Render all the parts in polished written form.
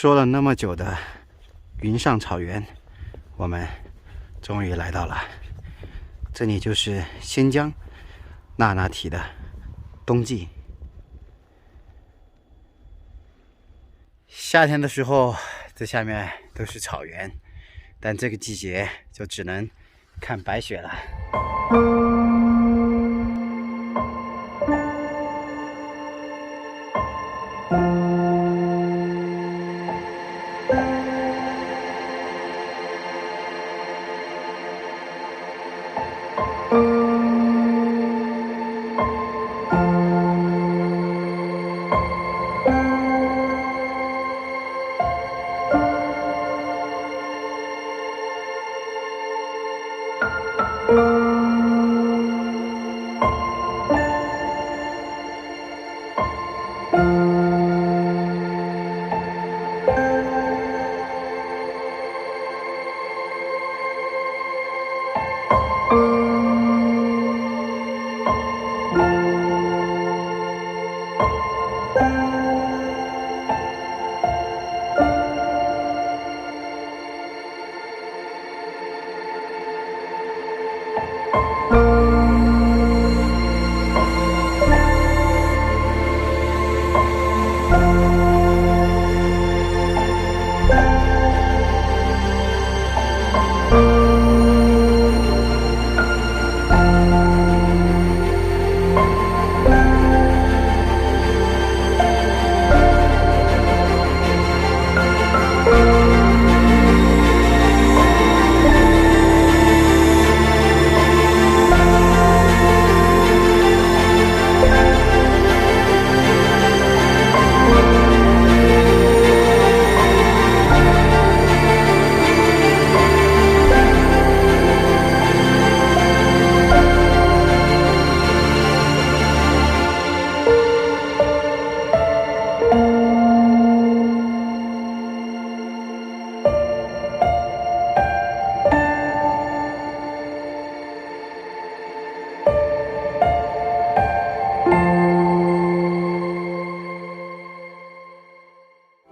说了那么久的云上草原，我们终于来到了。这里就是新疆那拉提的冬季。夏天的时候，这下面都是草原，但这个季节就只能看白雪了。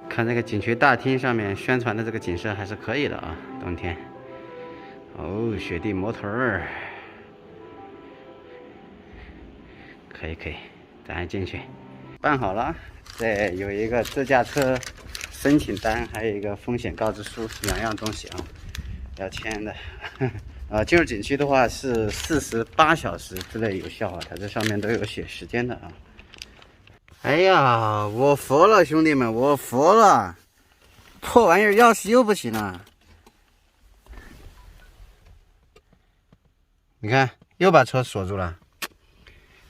看这个景区大厅上面宣传的这个景色还是可以的啊，冬天。哦，雪地摩托儿，可以，咱进去。办好了，这有一个自驾车申请单，还有一个风险告知书，2样东西啊，要签的。进入景区的话是48小时之内有效啊，它这上面都有写时间的啊。哎呀，我服了，兄弟们，我服了！破玩意儿钥匙又不行了，你看又把车锁住了。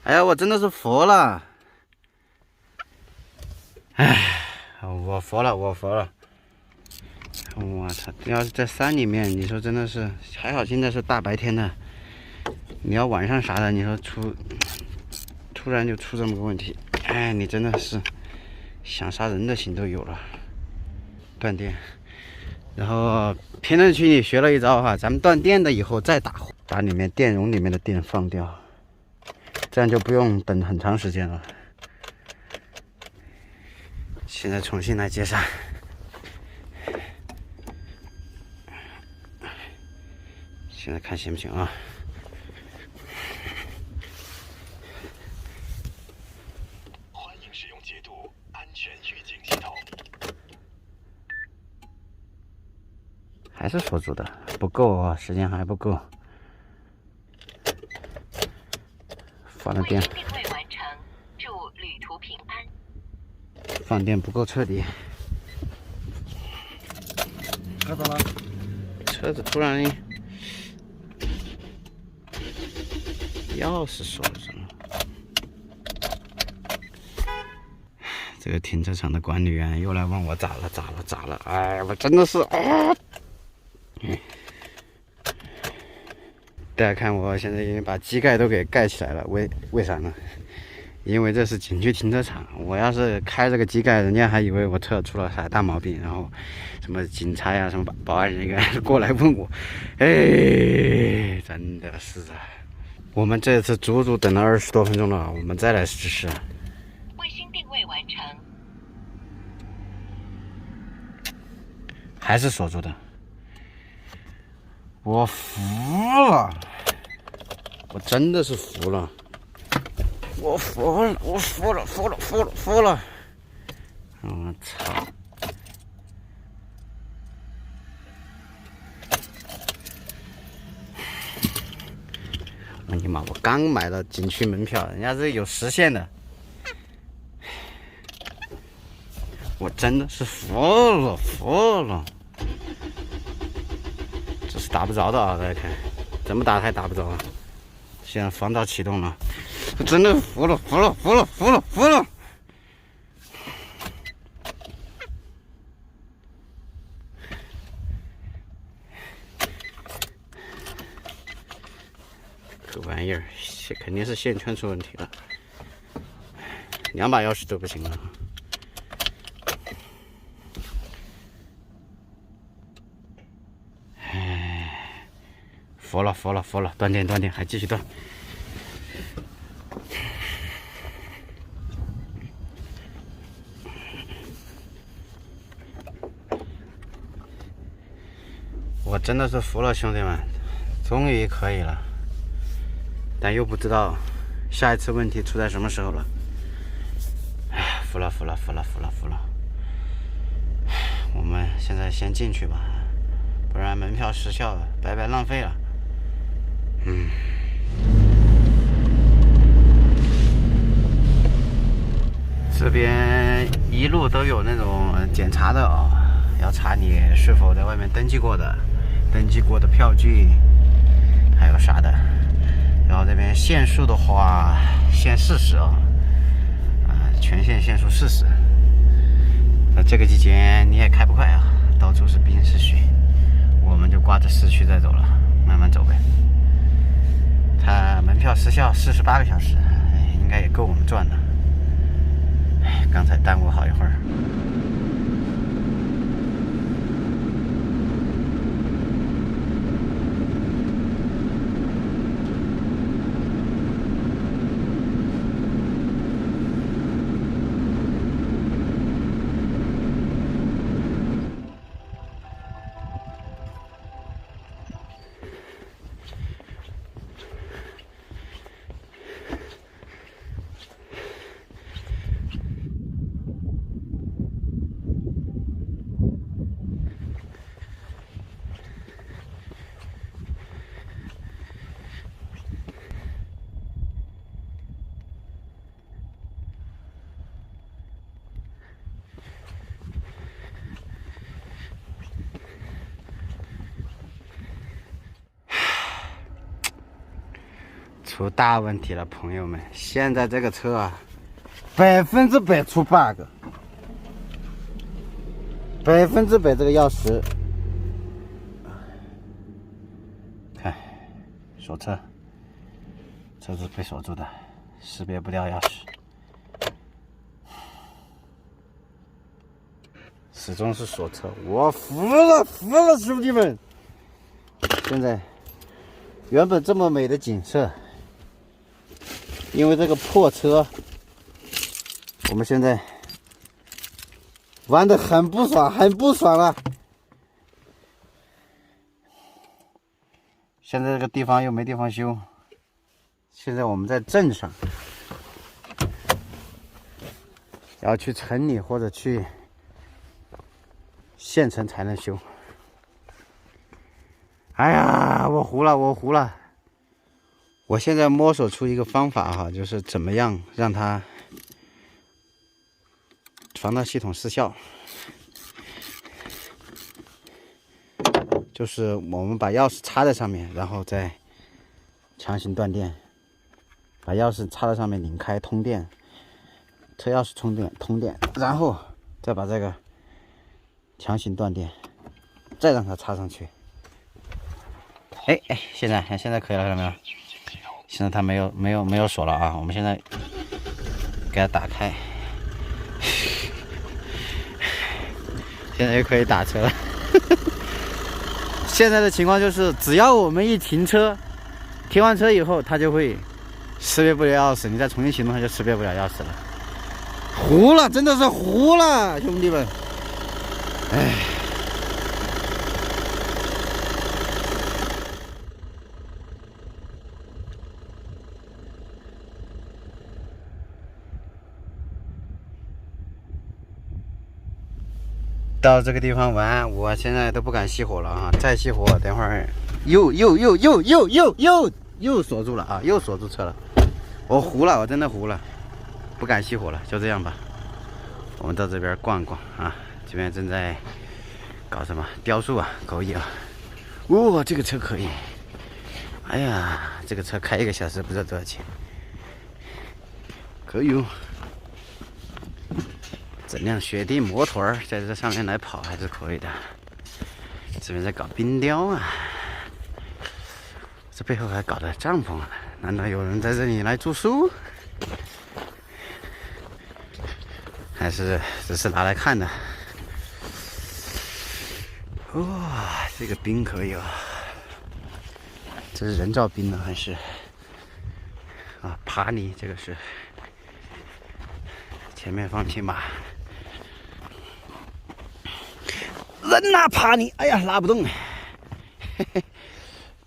哎呀，我真的是服了！哎，我服了！我操！要是在山里面，你说真的是还好，现在是大白天的，你要晚上啥的，你说突然就出这么个问题。哎，你真的是想杀人的心都有了。断电，然后评论区里学了一招哈，咱们断电的以后再打火，把里面电容里面的电放掉，这样就不用等很长时间了。现在重新来接上，现在看行不行啊？还是锁住的，不够啊，时间还不够。放了电，定位完成，祝旅途平安。放电不够彻底。看到了？车子突然钥匙锁着了。这个停车场的管理员又来问我咋了？哎，我真的是啊！大家看，我现在已经把机盖都给盖起来了，为啥呢？因为这是景区停车场，我要是开这个机盖，人家还以为我车出了啥大毛病，然后什么警察呀、什么保安人员过来问我，哎，真的是啊！我们这次足足等了20多分钟了，我们再来试试。卫星定位完成。还是锁住的。我服了，我真的是服了，我服了，我服了，服了，服了，服了！我操！我你妈！我刚买了景区门票，人家这有实现的，我真的是服了，服了！这是打不着的啊！大家看，怎么打还打不着啊！现在防盗启动了，我真的服了，服了，服了，服了，服了！这玩意儿肯定是线圈出问题了，2把钥匙都不行了。哎，服了，服了，服了！断电，断电，还继续断。我真的是服了，兄弟们，终于可以了。但又不知道下一次问题出在什么时候了。哎，服了，服了，服了，服了，服了！我们现在先进去吧，不然门票失效了，白白浪费了。这边一路都有那种检查的啊，要查你是否在外面登记过的票据，还有啥的。然后这边限速的话，限40啊，全线限速40。那这个季节你也开不快啊，到处是冰是雪，我们就挂着市区再走了，慢慢走呗。它门票时效48个小时，应该也够我们赚的。刚才耽误好一会儿。出大问题了，朋友们！现在这个车啊，100%出 bug，100%这个钥匙，看锁车，车子被锁住的，识别不掉钥匙，始终是锁车。我服了，服了，兄弟们！现在原本这么美的景色。因为这个破车，我们现在玩得很不爽，很不爽了。现在这个地方又没地方修，现在我们在镇上，要去城里或者去县城才能修。哎呀，我糊了，我糊了。我现在摸索出一个方法哈，就是怎么样让它防盗系统失效。就是我们把钥匙插在上面，然后再强行断电，把钥匙插在上面拧开通电，车钥匙通电，然后再把这个强行断电，再让它插上去。哎，现在可以了，看到没有？现在它没有锁了啊！我们现在给它打开，现在又可以打车了。现在的情况就是，只要我们一停车，停完车以后，它就会识别不了钥匙，你再重新启动，它就识别不了钥匙了。糊了，真的是糊了，兄弟们！哎，到这个地方玩，我现在都不敢熄火了啊！再熄火，等会儿又锁住了啊！又锁住车了，我糊了，我真的糊了，不敢熄火了，就这样吧。我们到这边逛逛啊，这边正在搞什么雕塑啊，可以啊！哇，这个车可以！哎呀，这个车开1个小时不知道多少钱，可以哦。整辆雪地摩托在这上面来跑还是可以的。这边在搞冰雕啊，这背后还搞的帐篷，难道有人在这里来住宿？还是只是拿来看的？哇，这个冰可以啊！这是人造冰呢还是啊爬泥？这个是前面放匹马。人呐，爬你！哎呀，拉不动，嘿嘿，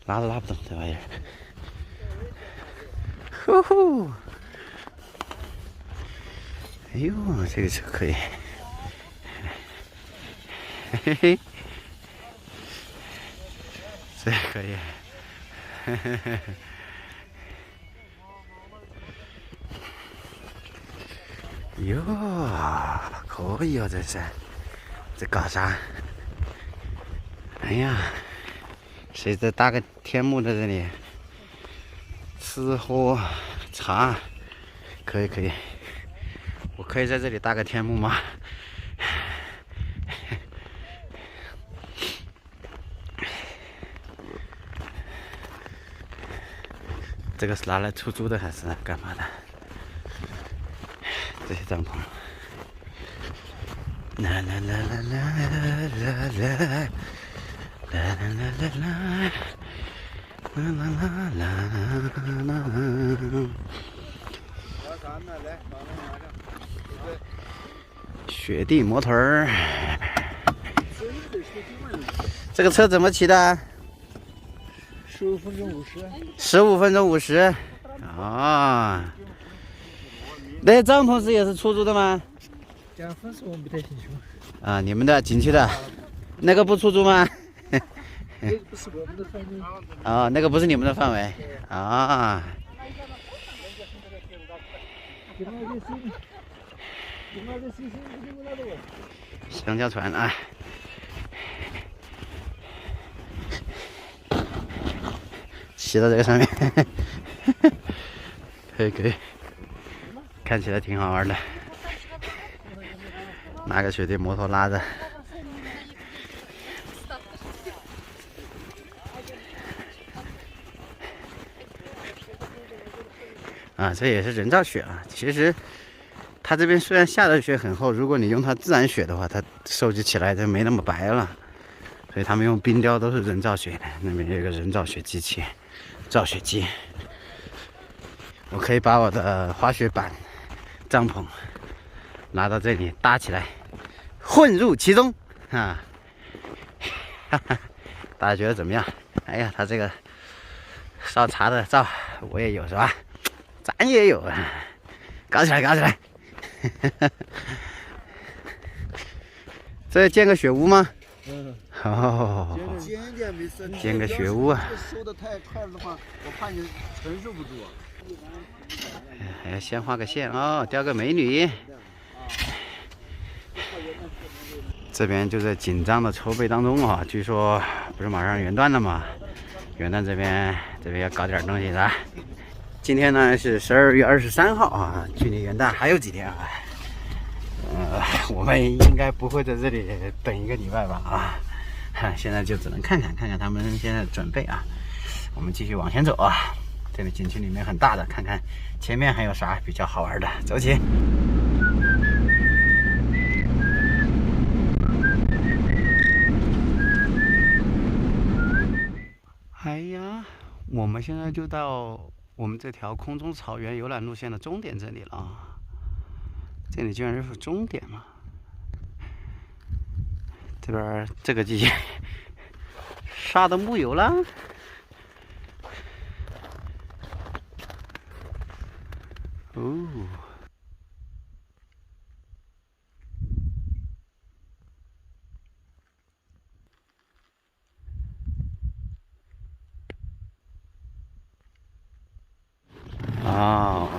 拉都拉不动这玩意儿。呼呼！哎呦，这个车可以，嘿嘿，这可以，嘿嘿嘿。哟，可以哦，这是，这搞啥？哎呀，谁在搭个天幕在这里吃喝茶？可以可以，我可以在这里搭个天幕吗？这个是拿来出租的还是干嘛的？这些帐篷。啦啦啦啦啦啦啦啦啦啦啦啦。雪地摩托儿，这个车怎么骑的？15分钟50。15分钟50。啊，那帐篷是也是出租的吗？这样粉丝我们不太清楚。啊，你们的景区的，那个不出租吗？那个不是我们的范围。啊，那个不是你们的范围啊。香蕉船啊，骑到这个上面，可以可以，看起来挺好玩的。拿个雪地摩托拉着，啊，这也是人造雪啊。其实它这边虽然下的雪很厚，如果你用它自然雪的话，它收集起来就没那么白了。所以他们用冰雕都是人造雪的。那边有一个人造雪机器，造雪机。我可以把我的滑雪板、帐篷拿到这里搭起来，混入其中啊！哈哈，大家觉得怎么样？哎呀，他这个烧茶的灶我也有是吧？咱也有啊！搞起来，搞起来！这建个雪屋吗？嗯。哦。建个雪屋啊！收的太快的话，我怕你承受不住。还要先画个线哦，雕个美女。这边就在紧张的筹备当中啊，据说不是马上元旦了吗？元旦这边要搞点东西的。今天呢是12月23号啊，距离元旦还有几天啊。我们应该不会在这里等1个礼拜吧啊。现在就只能看看他们现在准备啊。我们继续往前走啊，这里景区里面很大的，看看前面还有啥比较好玩的，走起。哎呀，我们现在就到我们这条空中草原游览路线的终点这里了啊！这里居然是终点了。这边这个季节沙都木有了。哦。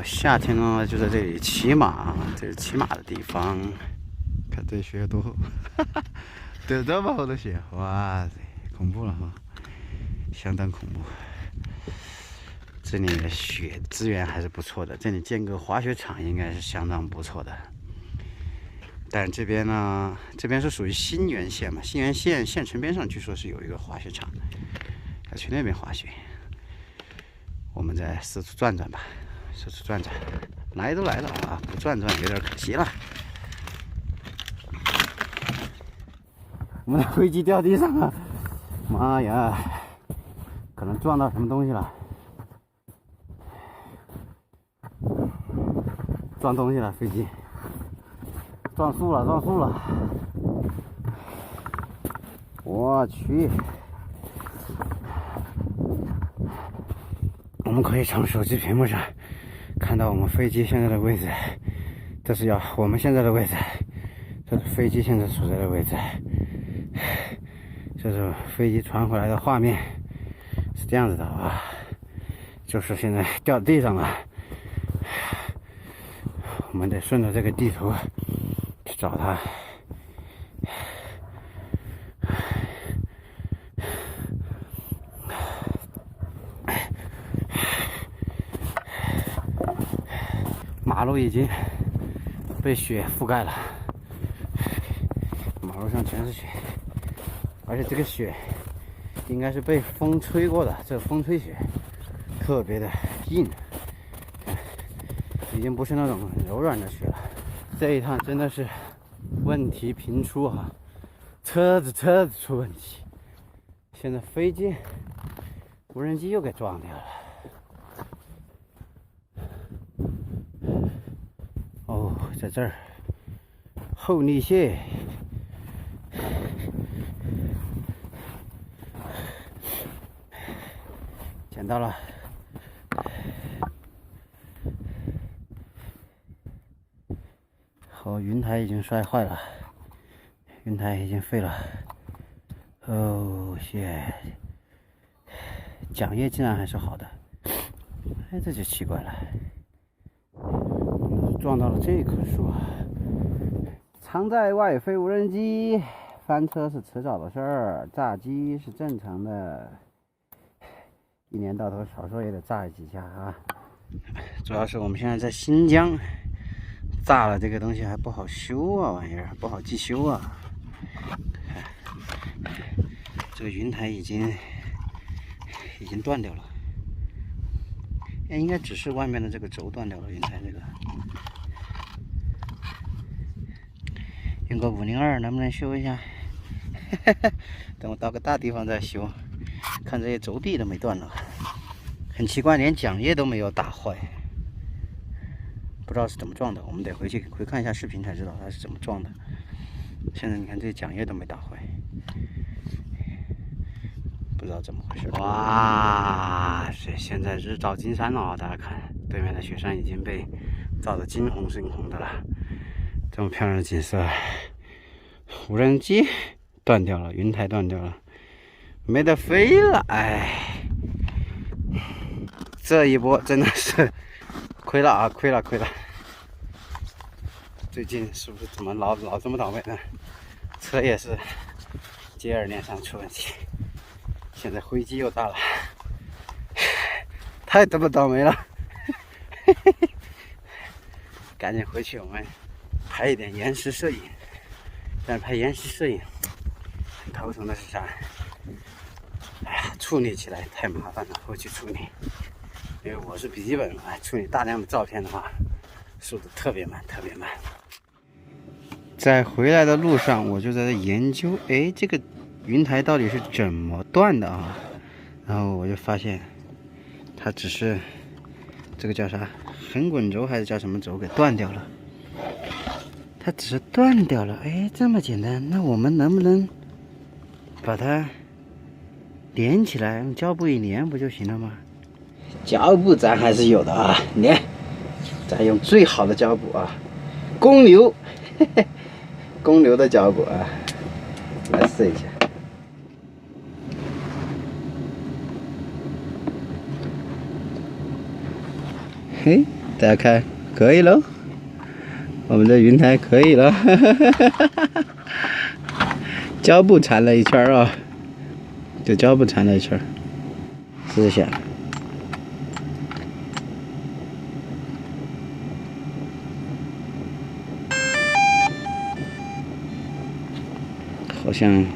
夏天呢就在这里骑马，这是骑马的地方。看这雪多厚，得这么厚的雪，哇塞，恐怖了哈，相当恐怖。这里的雪资源还是不错的，这里建个滑雪场应该是相当不错的。但这边呢，这边是属于新源县嘛，新源县县城边上据说是有一个滑雪场，要去那边滑雪。我们再四处转转吧，四处转转，来都来了啊，不转转有点可惜了。我们的飞机掉地上了，妈呀，可能撞到什么东西了，撞东西了，飞机撞树了，撞树了，我去！我们可以从手机屏幕上看到我们飞机现在的位置，这是我们现在的位置，这是飞机现在所在的位置。这是飞机传回来的画面，是这样子的啊，就是现在掉地上了，我们得顺着这个地图去找它。马路已经被雪覆盖了，马路上全是雪。而且这个雪应该是被风吹过的，这风吹雪特别的硬，已经不是那种柔软的雪了。这一趟真的是问题频出啊，车子出问题，现在飞机无人机又给撞掉了。哦，在这儿后立蟹。捡到了，云台已经摔坏了，云台已经废了。哦，桨叶竟然还是好的，哎，这就奇怪了。撞到了这棵树啊！常在外飞无人机，翻车是迟早的事儿，炸机是正常的。一年到头少说也得炸几下啊！主要是我们现在在新疆，炸了这个东西还不好修啊，玩意儿不好寄修啊。这个云台已经断掉了，应该只是外面的这个轴断掉了，云台这个。用个502能不能修一下？等我到个大地方再修。看这些轴臂都没断了，很奇怪，连桨叶都没有打坏，不知道是怎么撞的。我们得回看一下视频才知道它是怎么撞的。现在你看这些桨叶都没打坏，不知道怎么回事。哇，现在日照金山了啊！大家看，对面的雪山已经被照得金红深红的了，这么漂亮的景色，无人机断掉了，云台断掉了。没得飞了，哎，这一波真的是亏了啊，亏了。最近是不是怎么老这么倒霉呢？车也是接二连三出问题，现在飞机又大了，太他妈倒霉了！赶紧回去，我们拍一点延时摄影。但是拍延时摄影很头疼的是啥？哎呀，处理起来太麻烦了，后期处理。因为我是笔记本，处理大量的照片的话，速度特别慢。在回来的路上，我就在这研究，哎，这个云台到底是怎么断的啊？然后我就发现，它只是这个叫啥横滚轴还是叫什么轴给断掉了。它只是断掉了，哎，这么简单，那我们能不能把它连起来，用胶布一连不就行了吗？胶布咱还是有的啊，连，咱用最好的胶布啊，公牛，公牛的胶布啊，来试一下。嘿，大家看，可以喽，我们的云台可以了，胶布缠了一圈啊，就胶布缠了一圈，试一下。好像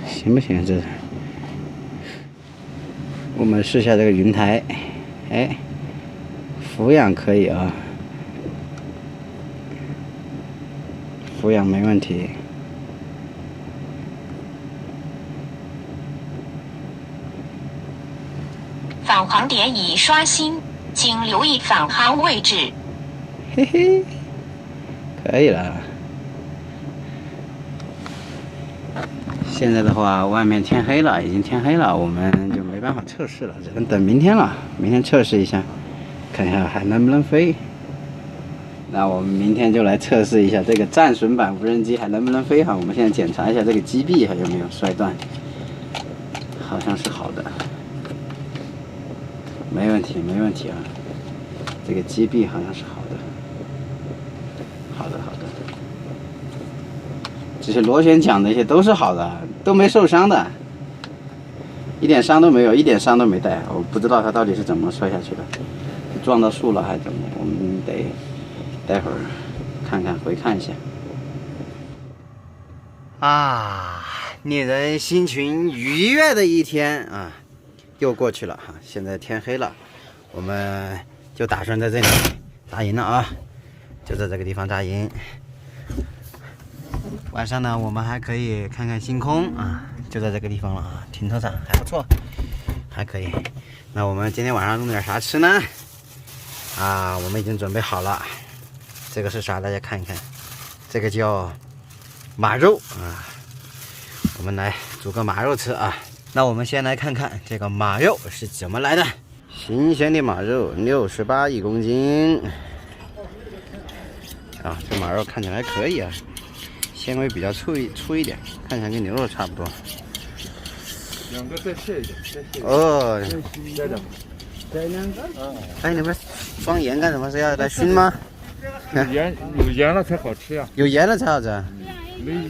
行不行？这我们试下这个云台，哎，俯仰可以啊，俯仰没问题。返航点已刷新，请留意返航位置。嘿嘿，可以了。现在的话，外面天黑了，已经天黑了，我们就没办法测试了，只能等明天了。明天测试一下，看一下还能不能飞。那我们明天就来测试一下这个战损版无人机还能不能飞哈。我们现在检查一下这个机臂还有没有摔断，好像是好的，没问题，没问题啊。这个机臂好像是好的，好的，好的。这些螺旋桨的一些都是好的，都没受伤的，一点伤都没有，一点伤都没带。我不知道它到底是怎么摔下去的，撞到树了还是怎么？我们得待会儿看看回看一下。啊，令人心情愉悦的一天啊，又过去了哈。现在天黑了，我们就打算在这里扎营了啊，就在这个地方扎营。晚上呢，我们还可以看看星空啊，就在这个地方了啊，停车场还不错，还可以。那我们今天晚上弄点啥吃呢？啊，我们已经准备好了。这个是啥？大家看一看，这个叫马肉啊，我们来煮个马肉吃啊。那我们先来看看这个马肉是怎么来的。新鲜的马肉68一公斤啊，这马肉看起来可以啊。纤维比较粗一点，看起来跟牛肉差不多。两个再切一点，再切一点。哦，再两个。哎，你们装盐干什么？是要来熏吗？有盐了才好吃呀。有盐了才好吃。没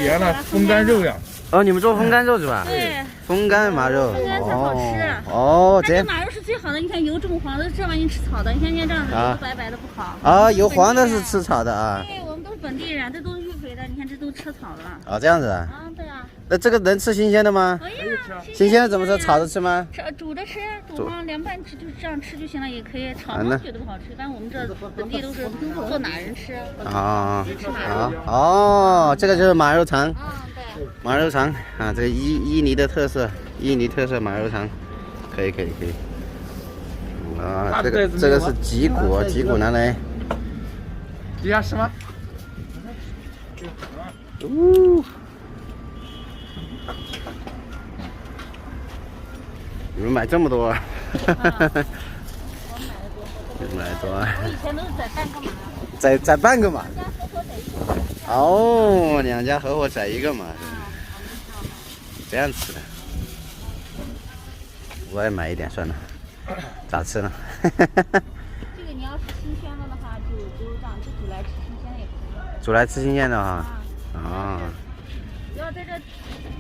盐了，风干肉呀。哦，你们做风干肉是吧？对，风干马肉。风干才好吃。哦，这样。马肉是最好的，你看油这么黄的，这玩意吃草的，你看这样子油白白的不好。啊，油黄的是吃草的啊。对，我们都是本地人，这都是育肥的，你看这都吃草的。哦，这样子啊。啊，对啊。那这个能吃新鲜的吗？可以啊，新鲜的怎么吃？炒着吃吗？煮着吃，煮上凉拌吃，就是这样吃就行了，也可以。炒上觉得不好吃，但我们这本地都是做哪人吃。啊，好，哦，这个就是马肉肠。啊，对。马肉肠啊，这个伊尼的特色，伊尼特色马肉肠，可以。啊，这个是脊骨拿来。底下是吗？你们买这么多？我买的多。我以前都是宰半个马。宰半个马。哦，两家合伙宰一个马，这样吃的。我也买一点算了，咋吃呢？这个你要是新鲜的话，就这样，就煮来吃新鲜的也可以。煮来吃新鲜的哈。啊。要在这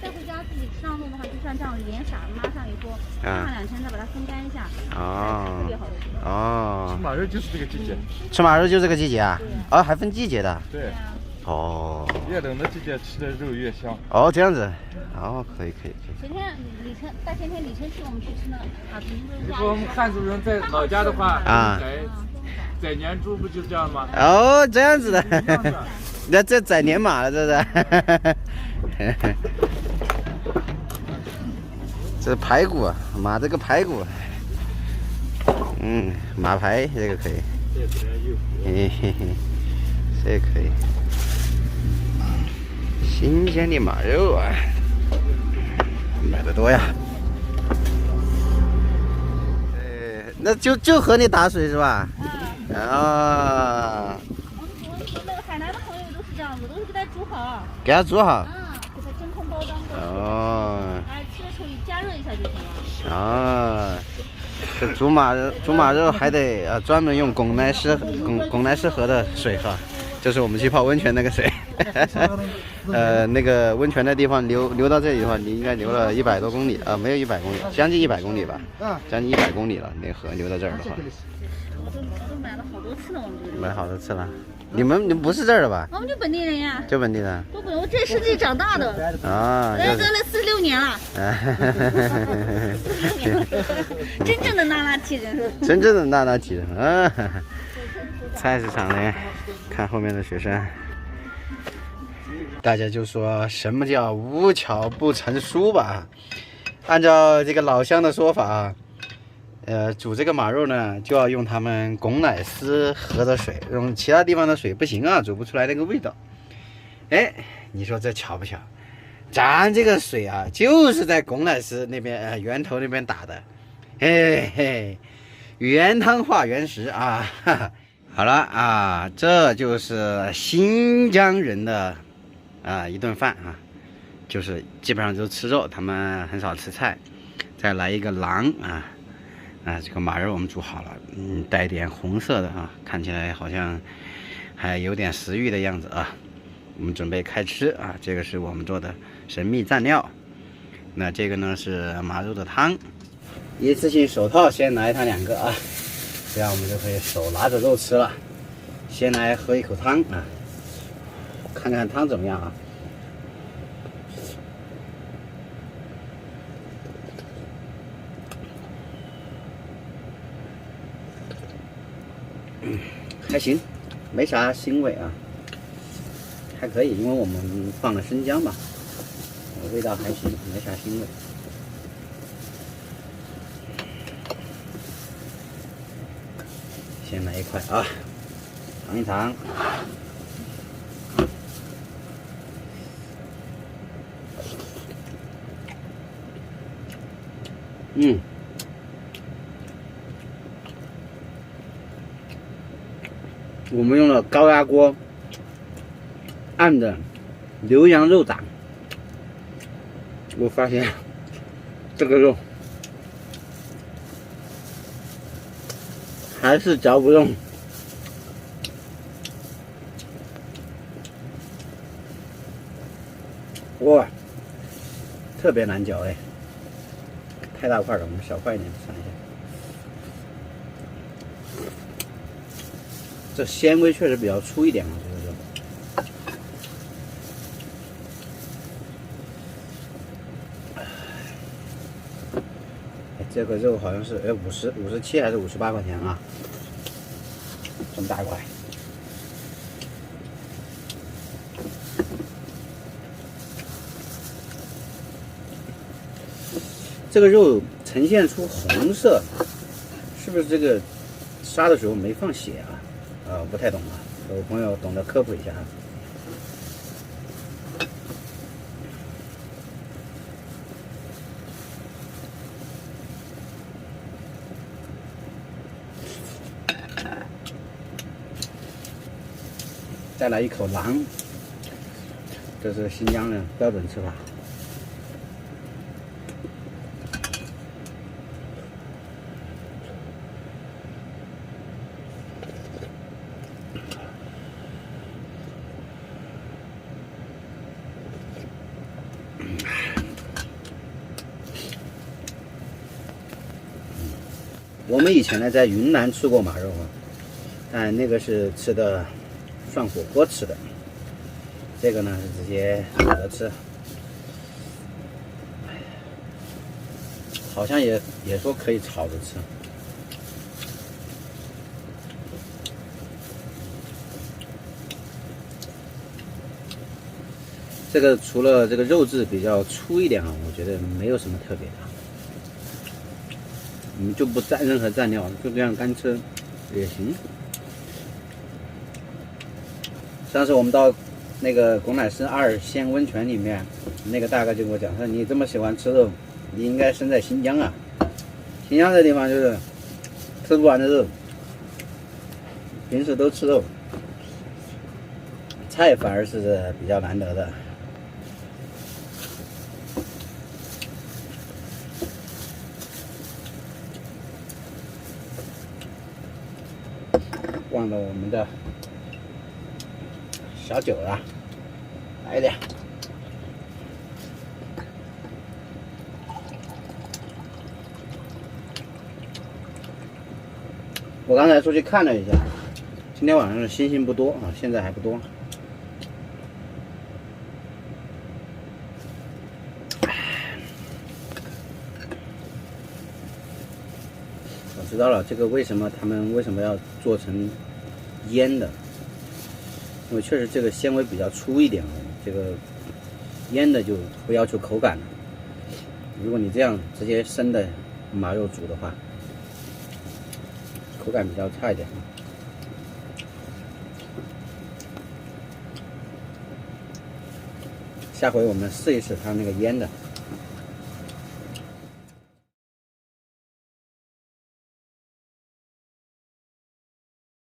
带回家自己吃上弄的话，就像这样连撒拉上以后，放2天再把它风干一下，特别好吃。哦。吃马肉就是这个季节。吃马肉就这个季节啊？哦，还分季节的。对。哦。越冷的季节吃的肉越香。哦，这样子。哦，可以。前天大前天李晨去我们去吃那个啊，你说我们汉族人在老家的话，宰年猪不就这样吗？哦，这样子的。那这宰年马了，这是。这是排骨啊，马这个排骨。马排这个可以。嘿，这个可以。新鲜的马肉啊，买的多呀。那就和你打水是吧？啊。我那个海南的朋友都是这样子，都是给它煮好。给它煮好。给它真空包装过。哦。吃的时候你加热一下就行了。啊，这猪马肉还得专门用拱南湿河的水哈，就是我们去泡温泉那个水。那个温泉的地方流到这里的话，你应该流了100多公里啊，没有100公里，将近100公里吧，将近100公里了。那河流到这儿的话，我都买了好多次了，我们这里。买好多次了。你们不是这儿的吧？我们就本地人呀。就本地的。我这是这里长大的。啊。来这来46年了。真正的那拉提人。真正的那拉提人啊！菜市场呢，看后面的雪山。大家就说什么叫无巧不成书吧？按照这个老乡的说法，煮这个马肉呢，就要用他们拱乃斯河的水，用其他地方的水不行啊，煮不出来那个味道。哎，你说这巧不巧？咱这个水啊，就是在拱乃斯那边源头那边打的，嘿嘿，原汤化原食啊！哈哈，好了啊，这就是新疆人的一顿饭啊，就是基本上都吃肉，他们很少吃菜。再来一个狼这个马肉我们煮好了，带点红色的啊，看起来好像还有点食欲的样子啊。我们准备开吃啊，这个是我们做的神秘蘸料。那这个呢是马肉的汤，一次性手套先来它2个啊，这样我们就可以手拿着肉吃了。先来喝一口汤啊，看看汤怎么样啊？还行，没啥腥味啊，还可以，因为我们放了生姜嘛，味道还行，没啥腥味。先来一块啊，尝一尝。我们用了高压锅按的牛羊肉掌，我发现这个肉还是嚼不动，哇，特别难嚼哎，太大块了，我们小块一点尝一下。这纤维确实比较粗一点啊，这个肉。这个肉好像是57还是58块钱啊？这么大块。这个肉呈现出红色，是不是这个杀的时候没放血啊？不太懂啊，有朋友懂得科普一下。再来一口狼，这是新疆的标准吃法。我们以前呢在云南吃过马肉啊，但那个是吃的涮火锅吃的，这个呢是直接煮着吃，好像也说可以炒着吃。这个除了这个肉质比较粗一点啊，我觉得没有什么特别的。我们就不蘸任何蘸料，就这样干吃也行。上次我们到那个拱乃斯2仙温泉里面，那个大哥就跟我讲说：“你这么喜欢吃肉，你应该生在新疆啊！新疆这地方就是吃不完的肉，平时都吃肉，菜反而是比较难得的。”逛了我们的小酒了，来一点。我刚才出去看了一下，今天晚上的星星不多啊，现在还不多。我知道了，这个他们为什么要做成腌的？因为确实这个纤维比较粗一点，这个腌的就不要求口感了。如果你这样直接生的马肉煮的话，口感比较差一点。下回我们试一试它那个腌的。